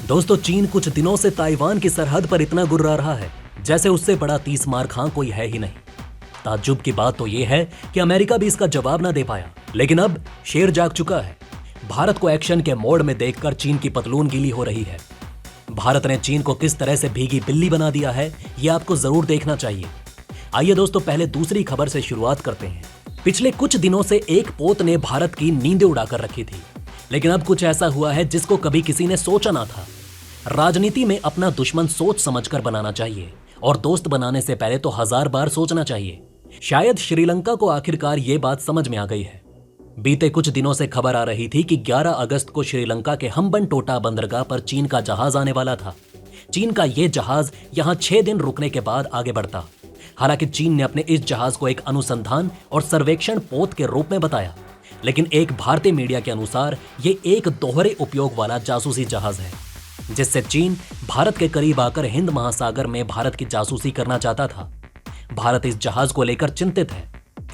दोस्तों, चीन कुछ दिनों से ताइवान की सरहद पर इतना गुर्रा रहा है जैसे उससे बड़ा 30 मार खां कोई है ही नहीं। ताज्जुब की बात तो यह है कि अमेरिका भी इसका जवाब ना दे पाया, लेकिन अब शेर जाग चुका है। भारत को एक्शन के मोड में देखकर चीन की पतलून गीली हो रही है। भारत ने चीन को किस तरह से भीगी बिल्ली बना दिया है, यह आपको जरूर देखना चाहिए। आइए दोस्तों, पहले दूसरी खबर से शुरुआत करते हैं। पिछले कुछ दिनों से एक पोत ने भारत की नींदें उड़ाकर रखी थी, लेकिन अब कुछ ऐसा हुआ है जिसको कभी किसी ने सोचा ना था। राजनीति में अपना दुश्मन सोच समझकर बनाना चाहिए और दोस्त बनाने से पहले तो 1000 बार सोचना चाहिए। शायद श्रीलंका को आखिरकार ये बात समझ में आ गई है। बीते कुछ दिनों से खबर आ रही थी कि 11 अगस्त को श्रीलंका के हम्बनटोटा बंदरगाह पर चीन का जहाज आने वाला था। चीन का यह जहाज यहां 6 दिन रुकने के बाद आगे बढ़ता। हालांकि चीन ने अपने इस जहाज को एक अनुसंधान और सर्वेक्षण पोत के रूप में बताया, लेकिन एक भारतीय मीडिया के अनुसार ये एक दोहरे उपयोग वाला जासूसी जहाज है, जिससे चीन भारत के करीब आकर हिंद महासागर में भारत की जासूसी करना चाहता था। भारत इस जहाज को लेकर चिंतित है।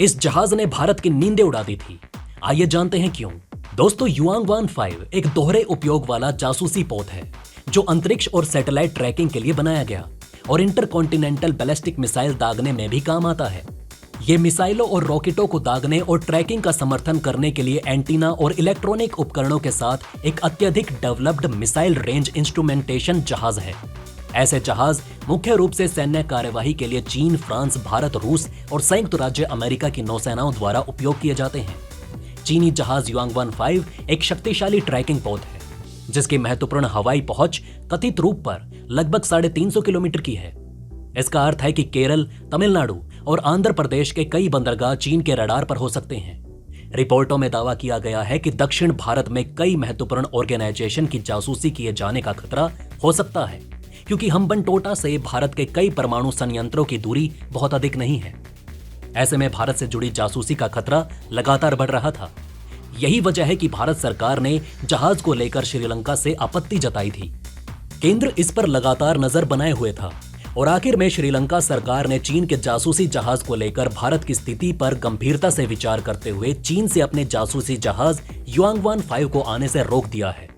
इस जहाज ने भारत की नींदें उड़ा दी थी। आइए जानते हैं क्यों। दोस्तों, युआंगवान 5 एक दोहरे उपयोग वाला जासूसी पोत है जो अंतरिक्ष और सैटेलाइट ट्रैकिंग के लिए बनाया गया और इंटरकॉन्टिनेंटल बैलिस्टिक मिसाइल दागने में भी काम आता है। ये मिसाइलों और रॉकेटों को दागने और ट्रैकिंग का समर्थन करने के लिए एंटीना और इलेक्ट्रॉनिक उपकरणों के साथ एक अत्यधिक डेवलप्ड मिसाइल रेंज इंस्ट्रूमेंटेशन जहाज है। ऐसे जहाज मुख्य रूप से सैन्य कार्यवाही के लिए चीन, फ्रांस, भारत, रूस और संयुक्त राज्य अमेरिका की नौसेनाओं द्वारा उपयोग किए जाते हैं। चीनी जहाज युआंगवान 5 एक शक्तिशाली ट्रैकिंग पोत है जिसकी महत्वपूर्ण हवाई पहुंच कथित रूप पर लगभग 350 किलोमीटर की है। इसका अर्थ है कि केरल, तमिलनाडु और आंध्र प्रदेश के कई बंदरगाह चीन के रडार पर हो सकते हैं। रिपोर्टों में दावा किया गया है कि दक्षिण भारत में कई महत्वपूर्ण ऑर्गेनाइजेशन की जासूसी किए जाने का खतरा हो सकता है, क्योंकि हम्बनटोटा से भारत के कई परमाणु संयंत्रों की दूरी बहुत अधिक नहीं है। ऐसे में भारत से जुड़ी जासूसी का खतरा लगातार बढ़ रहा था। यही वजह है कि भारत सरकार ने जहाज को लेकर श्रीलंका से आपत्ति जताई थी। केंद्र इस पर लगातार नजर बनाए हुए था और आखिर में श्रीलंका सरकार ने चीन के जासूसी जहाज को लेकर भारत की स्थिति पर गंभीरता से विचार करते हुए चीन से अपने जासूसी जहाज युआंगवान 5 को आने से रोक दिया है।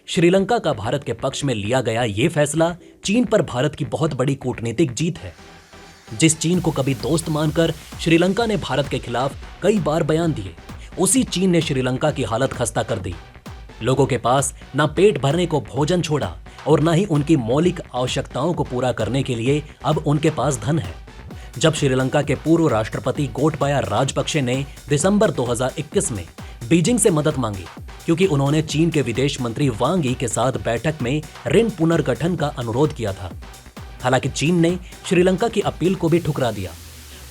श्रीलंका का भारत के पक्ष में लिया गया ये फैसला चीन पर भारत की बहुत बड़ी कूटनीतिक जीत है। जिस चीन को कभी दोस्त मानकर श्रीलंका ने भारत के खिलाफ कई बार बयान दिए, उसी चीन ने श्रीलंका की हालत खस्ता कर दी। लोगों के पास ना पेट भरने को भोजन छोड़ा और ना ही उनकी मौलिक आवश्यकताओं को पूरा करने के लिए अब उनके पास धन है। जब श्रीलंका के पूर्व राष्ट्रपति गोटबाया राजपक्षे ने दिसंबर 2021 में बीजिंग से मदद मांगी, क्योंकि उन्होंने चीन के विदेश मंत्री वांग यी के साथ बैठक में ऋण पुनर्गठन का अनुरोध किया था। हालांकि चीन ने श्रीलंका की अपील को भी ठुकरा दिया।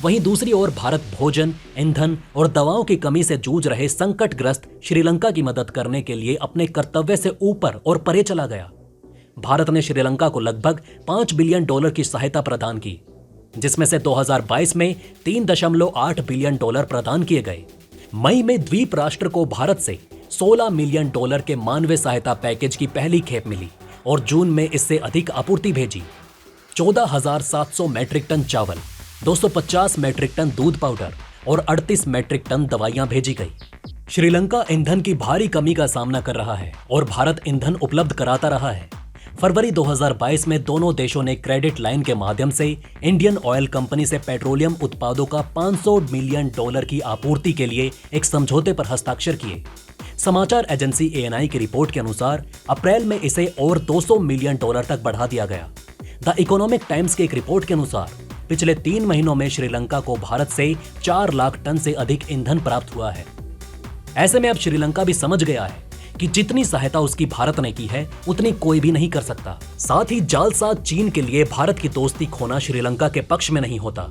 वहीं दूसरी ओर भारत भोजन, ईंधन और दवाओं की कमी से जूझ रहे संकटग्रस्त श्रीलंका की मदद करने के लिए अपने कर्तव्य से ऊपर और परे चला गया। भारत ने श्रीलंका को लगभग $5 बिलियन की सहायता प्रदान की, जिसमें से 2022 में $3.8 बिलियन प्रदान किए गए। मई में द्वीप राष्ट्र को भारत से $16 मिलियन के मानवीय सहायता पैकेज की पहली खेप मिली और जून में इससे अधिक आपूर्ति भेजी। 14,700 मैट्रिक टन चावल, 250 मैट्रिक टन दूध पाउडर और 38 मैट्रिक टन दवाइयां भेजी गई। श्रीलंका ईंधन की भारी कमी का सामना कर रहा है और भारत ईंधन उपलब्ध कराता रहा है। फरवरी 2022 में दोनों देशों ने क्रेडिट लाइन के माध्यम से इंडियन ऑयल कंपनी से पेट्रोलियम उत्पादों का $500 मिलियन की आपूर्ति के लिए एक समझौते पर हस्ताक्षर किए। समाचार एजेंसी ANI की रिपोर्ट के अनुसार अप्रैल में इसे और $200 मिलियन तक बढ़ा दिया गया। द इकोनॉमिक टाइम्स की एक रिपोर्ट के अनुसार पिछले 3 महीनों में श्रीलंका को भारत से 4 लाख टन से अधिक ईंधन प्राप्त हुआ है। ऐसे में अब श्रीलंका भी समझ गया है कि जितनी सहायता उसकी भारत ने की है उतनी कोई भी नहीं कर सकता। साथ ही जालसाज चीन के लिए भारत की दोस्ती खोना श्रीलंका के पक्ष में नहीं होता।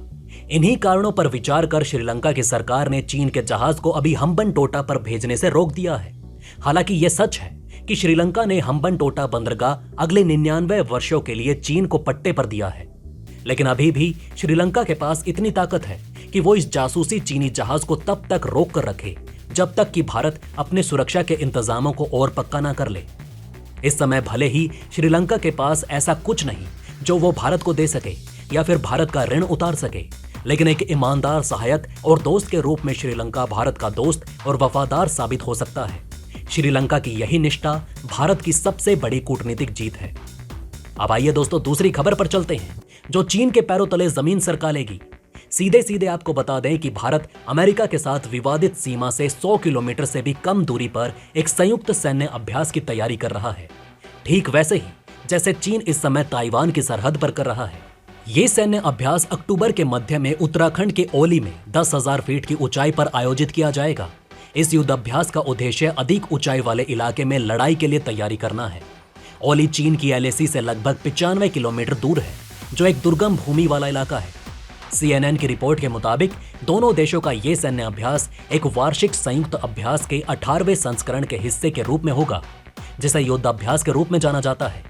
इन्हीं कारणों पर विचार कर श्रीलंका की सरकार ने चीन के जहाज को अभी हम्बनटोटा पर भेजने से रोक दिया है। हालांकि यह सच है कि श्रीलंका ने हम्बनटोटा बंदरगाह अगले 99 वर्षों के लिए चीन को पट्टे पर दिया है, लेकिन अभी भी श्रीलंका के पास इतनी ताकत है कि वो इस जासूसी चीनी जहाज को तब तक रोक कर रखे जब तक कि भारत अपने सुरक्षा के इंतजामों को और पक्का ना कर ले। इस समय भले ही श्रीलंका के पास ऐसा कुछ नहीं जो वो भारत को दे सके या फिर भारत का ऋण उतार सके, लेकिन एक ईमानदार सहायक और दोस्त के रूप में श्रीलंका भारत का दोस्त और वफादार साबित हो सकता है। श्रीलंका की यही निष्ठा भारत की सबसे बड़ी कूटनीतिक जीत है। अब आइए दोस्तों दूसरी खबर पर चलते हैं, जो चीन के पैरों तले जमीन सरका लेगी। सीधे सीधे आपको बता दें कि भारत अमेरिका के साथ विवादित सीमा से 100 किलोमीटर से भी कम दूरी पर एक संयुक्त सैन्य अभ्यास की तैयारी कर रहा है, ठीक वैसे ही जैसे चीन इस समय ताइवान की सरहद पर कर रहा है। ये सैन्य अभ्यास अक्टूबर के मध्य में उत्तराखंड के ओली में 10,000 फीट की ऊंचाई पर आयोजित किया जाएगा। इस युद्धाभ्यास का उद्देश्य अधिक ऊंचाई वाले इलाके में लड़ाई के लिए तैयारी करना है। ओली चीन की LAC से लगभग 95 किलोमीटर दूर है, जो एक दुर्गम भूमि वाला इलाका है। CNN की रिपोर्ट के मुताबिक दोनों देशों का ये सैन्य अभ्यास एक वार्षिक संयुक्त अभ्यास के 18वें संस्करण के हिस्से के रूप में होगा, जिसे युद्धाभ्यास के रूप में जाना जाता है।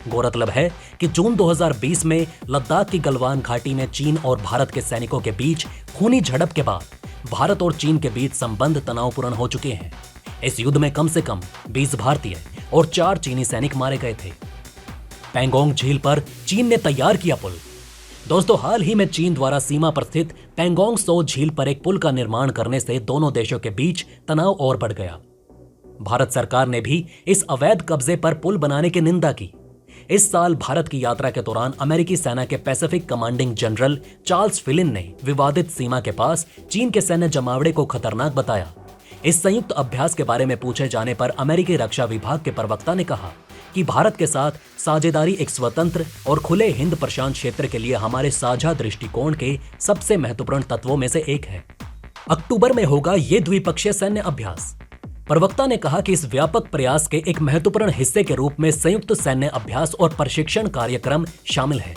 गौरतलब है कि जून 2020 में लद्दाख की गलवान घाटी में चीन और भारत के सैनिकों के बीच खूनी झड़प के बाद भारत और चीन के बीच संबंध तनावपूर्ण हो चुके हैं। इस युद्ध में कम से कम 20 भारतीय और 4 चीनी सैनिक मारे गए थे। पैंगोंग झील पर चीन ने तैयार किया पुल। दोस्तों, हाल ही में चीन द्वारा सीमा पर स्थित पैंगोंग त्सो झील पर एक पुल का निर्माण करने से दोनों देशों के बीच तनाव और बढ़ गया। भारत सरकार ने भी इस अवैध कब्जे पर पुल बनाने की निंदा की। इस साल भारत की यात्रा के दौरान अमेरिकी सेना के पैसिफिक कमांडिंग जनरल चार्ल्स फिलिन ने विवादित सीमा के पास चीन के सैन्य जमावड़े को खतरनाक बताया। इस संयुक्त अभ्यास के बारे में पूछे जाने पर अमेरिकी रक्षा विभाग के प्रवक्ता ने कहा कि भारत के साथ साझेदारी एक स्वतंत्र और खुले हिंद प्रशांत क्षेत्र के लिए हमारे साझा दृष्टिकोण के सबसे महत्वपूर्ण तत्वों में से एक है। अक्टूबर में होगा ये द्विपक्षीय सैन्य अभ्यास। प्रवक्ता ने कहा कि इस व्यापक प्रयास के एक महत्वपूर्ण हिस्से के रूप में संयुक्त सैन्य अभ्यास और प्रशिक्षण कार्यक्रम शामिल है।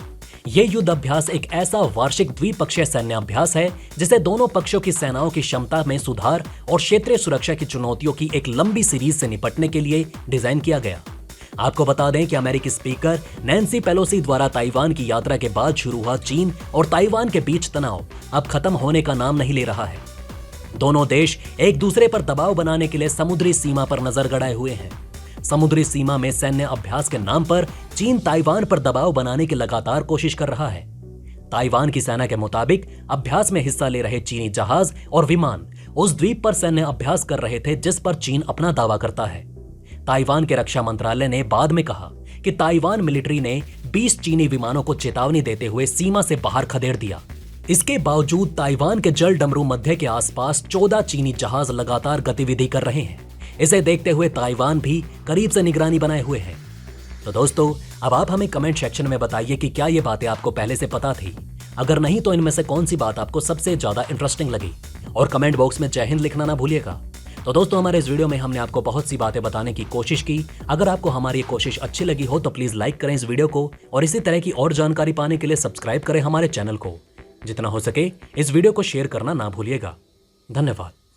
ये युद्ध अभ्यास एक ऐसा वार्षिक द्विपक्षीय सैन्य अभ्यास है जिसे दोनों पक्षों की सेनाओं की क्षमता में सुधार और क्षेत्रीय सुरक्षा की चुनौतियों की एक लंबी सीरीज से निपटने के लिए डिजाइन किया गया। आपको बता दें कि अमेरिकी स्पीकर नैन्सी पेलोसी द्वारा ताइवान की यात्रा के बाद शुरू हुआ चीन और ताइवान के बीच तनाव अब खत्म होने का नाम नहीं ले रहा है। दोनों देश एक दूसरे पर दबाव बनाने के लिए समुद्री सीमा पर नजर गड़ाए हुए हैं। समुद्री सीमा में सैन्य अभ्यास के नाम पर चीन ताइवान पर दबाव बनाने की लगातार कोशिश कर रहा है। ताइवान की सेना के मुताबिक अभ्यास में हिस्सा ले रहे चीनी जहाज और विमान उस द्वीप पर सैन्य अभ्यास कर रहे थे जिस पर चीन अपना दावा करता है। ताइवान के रक्षा मंत्रालय ने बाद में कहा कि ताइवान मिलिट्री ने 20 चीनी विमानों को चेतावनी देते हुए सीमा से बाहर खदेड़ दिया। इसके बावजूद ताइवान के जल डमरू मध्य के आसपास 14 चीनी जहाज लगातार गतिविधि कर रहे हैं। इसे देखते हुए ताइवान भी करीब से निगरानी बनाए हुए है। तो दोस्तों, अब आप हमें कमेंट सेक्शन में बताइए कि क्या ये बातें आपको पहले से पता थी। अगर नहीं तो इनमें से कौन सी बात आपको सबसे ज्यादा इंटरेस्टिंग लगी, और कमेंट बॉक्स में जय हिंद लिखना ना भूलिएगा। तो दोस्तों, हमारे इस वीडियो में हमने आपको बहुत सी बातें बताने की कोशिश की। अगर आपको हमारी ये कोशिश अच्छी लगी हो तो प्लीज लाइक करें इस वीडियो को, और इसी तरह की और जानकारी पाने के लिए सब्सक्राइब करें हमारे चैनल को। जितना हो सके इस वीडियो को शेयर करना ना भूलिएगा। धन्यवाद।